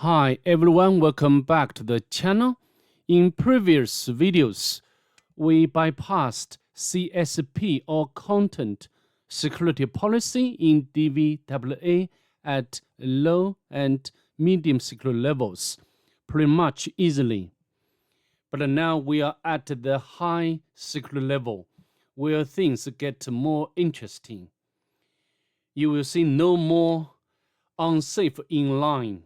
Hi everyone, welcome back to the channel. In previous videos, we bypassed CSP or Content Security Policy in DVWA at low and medium security levels pretty much easily. But now we are at the high security level where things get more interesting. You will see no more unsafe inline.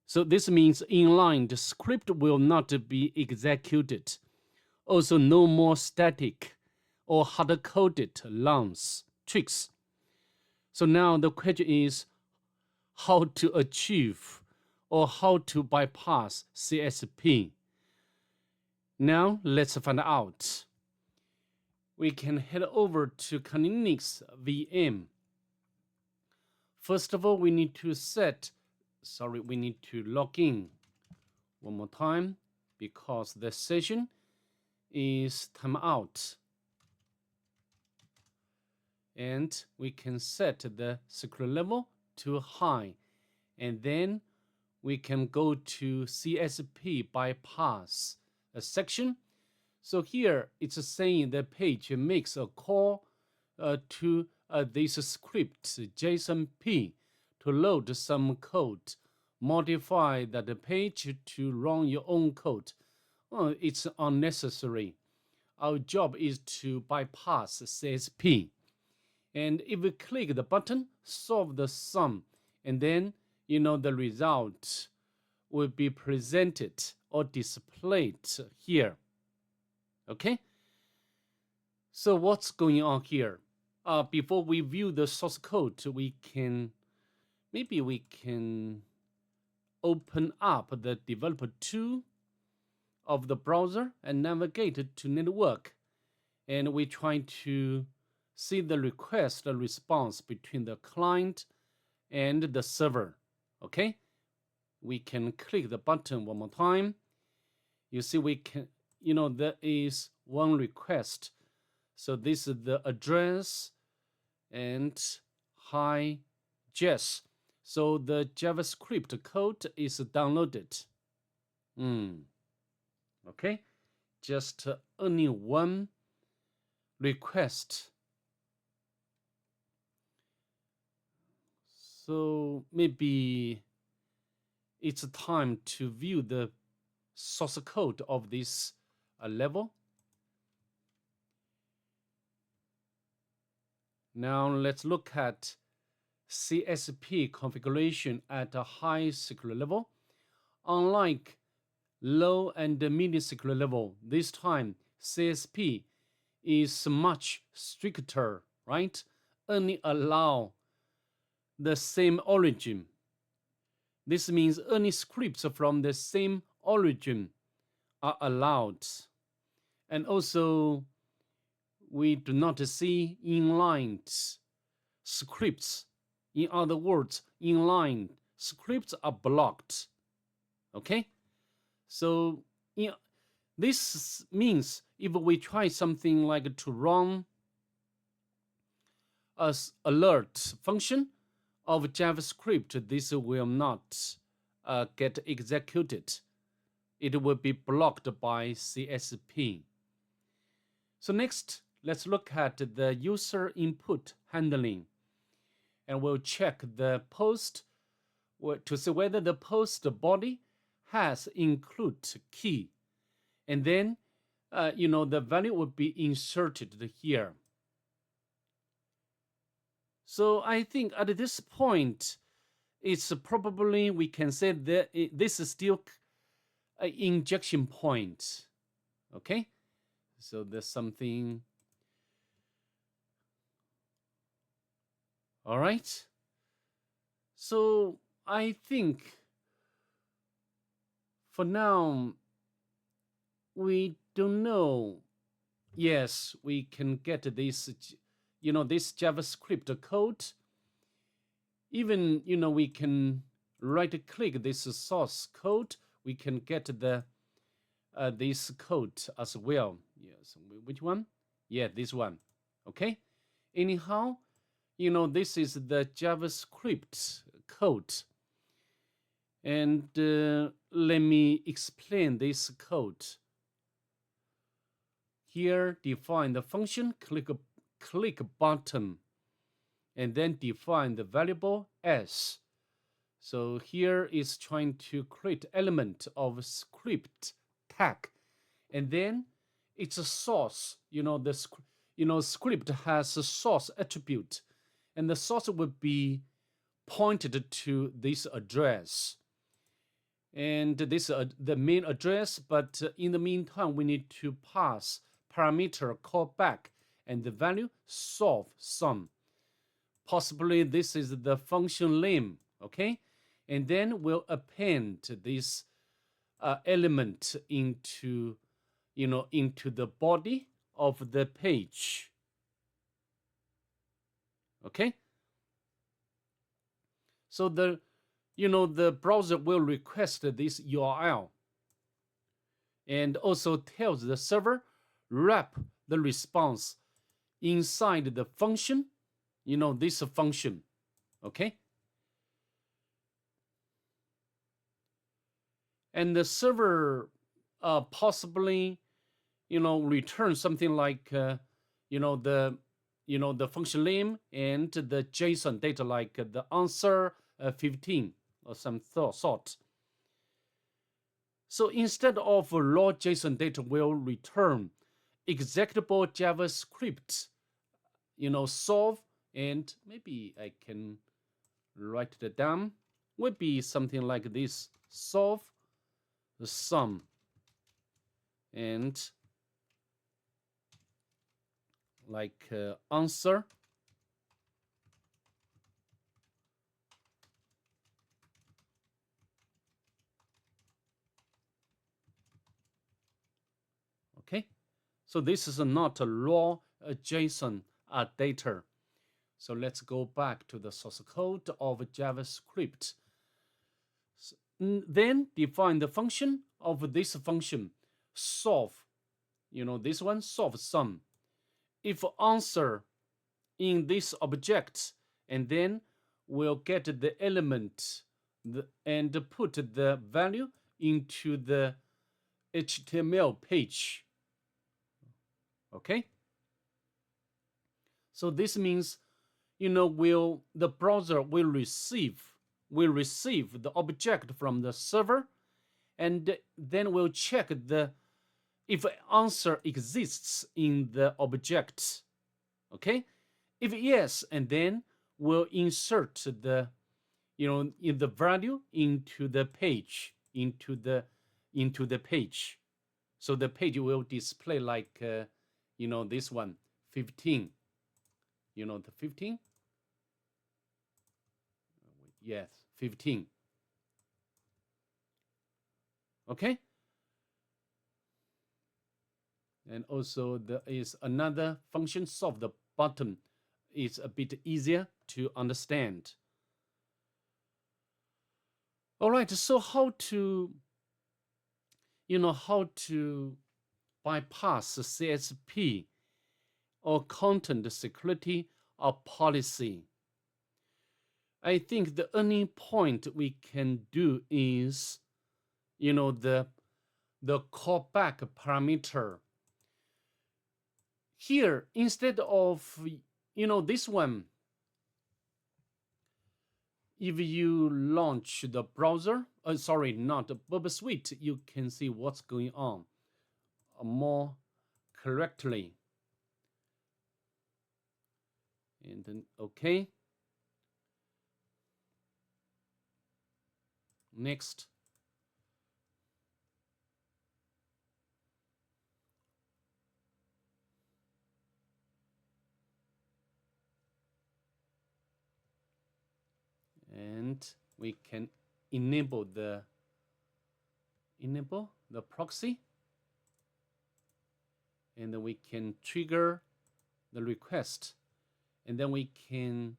So this means inline, the script will not be executed. Also, no more static or hard-coded lines, tricks. So now the question is how to achieve or how to bypass CSP. Now let's find out. We can head over to Linux VM. First of all, we need to log in one more time because the session is timeout. And we can set the security level to high. And then we can go to CSP bypass section. So here it's saying the page makes a call to this script JSONP to load some code, modify that page to run your own code. It's unnecessary. Our job is to bypass CSP. And if we click the button, solve the sum, and then, the result will be presented or displayed here. Okay? So what's going on here? Before we view the source code, maybe we can open up the developer tool of the browser and navigate to network. And we try to see the request response between the client and the server. Okay? We can click the button one more time. You see we can, there is one request. So this is the address and hi Jess. So the JavaScript code is downloaded. Okay, just only one request. So maybe it's time to view the source code of this level. Now let's look at CSP configuration at a high security level. Unlike low and medium security level, this time CSP is much stricter, right? Only allow the same origin. This means any scripts from the same origin are allowed. And also, we do not see inline scripts. In other words, inline scripts are blocked. Okay? So this means if we try something like to run as alert function of JavaScript, this will not get executed. It will be blocked by CSP. So next, let's look at the user input handling. And we'll check the post to see whether the post body has include key. And then, the value will be inserted here. So I think at this point, it's probably, we can say that this is still an injection point. Okay? So there's something. All right. So I think for now, we don't know. Yes, we can get this, this JavaScript code. Even, we can right-click this source code. We can get the this code as well. Yes, which one? Yeah, this one. Okay. Anyhow, this is the JavaScript code. And let me explain this code. Here, define the function, click button, and then define the variable s. So here is trying to create element of script tag, and then it's a source. Script has a source attribute, and the source would be pointed to this address. And this is the main address, but in the meantime, we need to pass parameter callback and the value solve sum. Possibly this is the function name, okay? And then we'll append this element into the body of the page, okay? So the browser will request this URL and also tells the server wrap the response inside the function, this function, okay? And the server possibly, return something like, the function name and the JSON data like the answer 15 or some sort. So instead of raw JSON data, will return executable JavaScript, solve, and maybe I can write it down. Would be something like this: solve the sum and like answer. Okay, so this is not a raw JSON data. So let's go back to the source code of JavaScript. Then define the function of this function, solve, this one, solve sum. If answer in this object, and then we'll get the element and put the value into the HTML page. Okay? So this means, the browser will receive the object from the server, and then we'll check if answer exists in the object. Okay? If yes, and then we'll insert the value into the page, into the page. So the page will display like this one, 15. The 15. Yes, 15. Okay. And also there is another function, solve the button. It's a bit easier to understand. All right, so how to bypass CSP or content security or policy. I think the only point we can do is, the callback parameter. Here, instead of, this one, if you launch the browser, sorry, not the Bob Suite, you can see what's going on more correctly. And then, okay. Next. And we can enable the proxy, and then we can trigger the request, and then we can,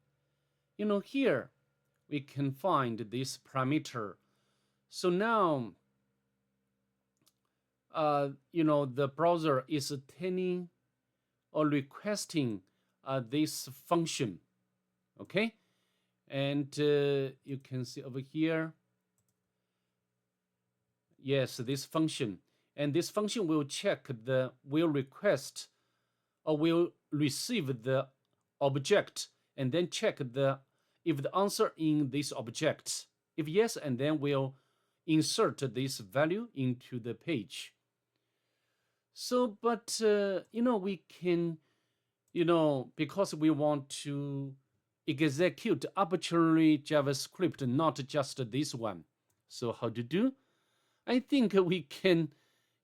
here we can find this parameter. So now, the browser is telling or requesting this function, okay? And you can see over here, Yes, this function. And this function will check will request or will receive the object and then check if the answer in this object. If yes, and then we'll insert this value into the page. So, but we can, because we want to execute arbitrary JavaScript, not just this one. So how to do? I think we can,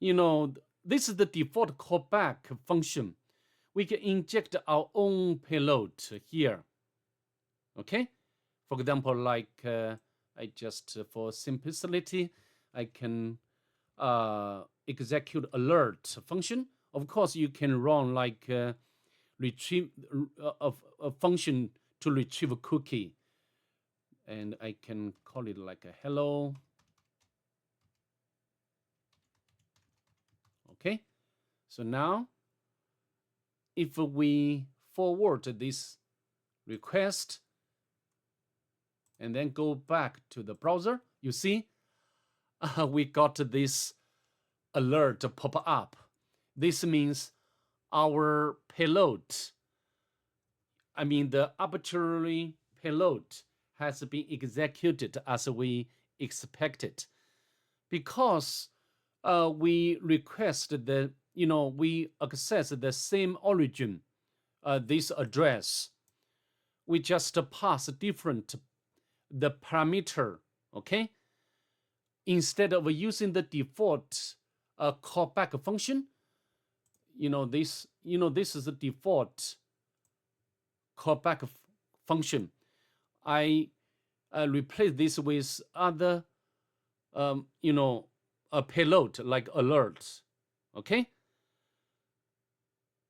this is the default callback function. We can inject our own payload here. Okay? For example, like I just, for simplicity, I can execute alert function. Of course, you can run like retrieve a function to retrieve a cookie. And I can call it like a hello. Okay, so now if we forward this request and then go back to the browser, you see we got this alert pop up. This means our payload, the arbitrary payload has been executed as we expected, because we request we access the same origin, this address. We just pass the parameter, okay? Instead of using the default callback function, this is the default callback function. I replace this with other, a payload like alerts. Okay.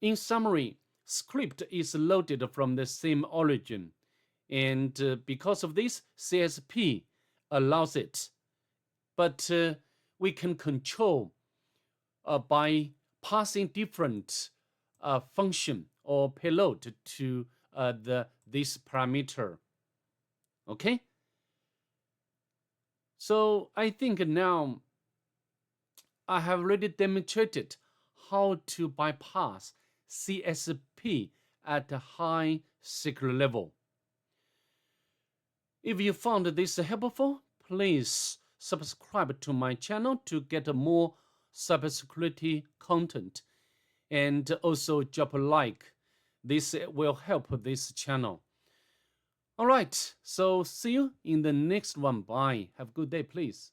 In summary, script is loaded from the same origin, and because of this, CSP allows it. But we can control by passing different function or payload to this parameter. Okay. So I think now I have already demonstrated how to bypass CSP at a high secret level. If you found this helpful, please subscribe to my channel to get more cybersecurity content, and also drop a like. This will help this channel. All right, so see you in the next one. Bye. Have a good day, please.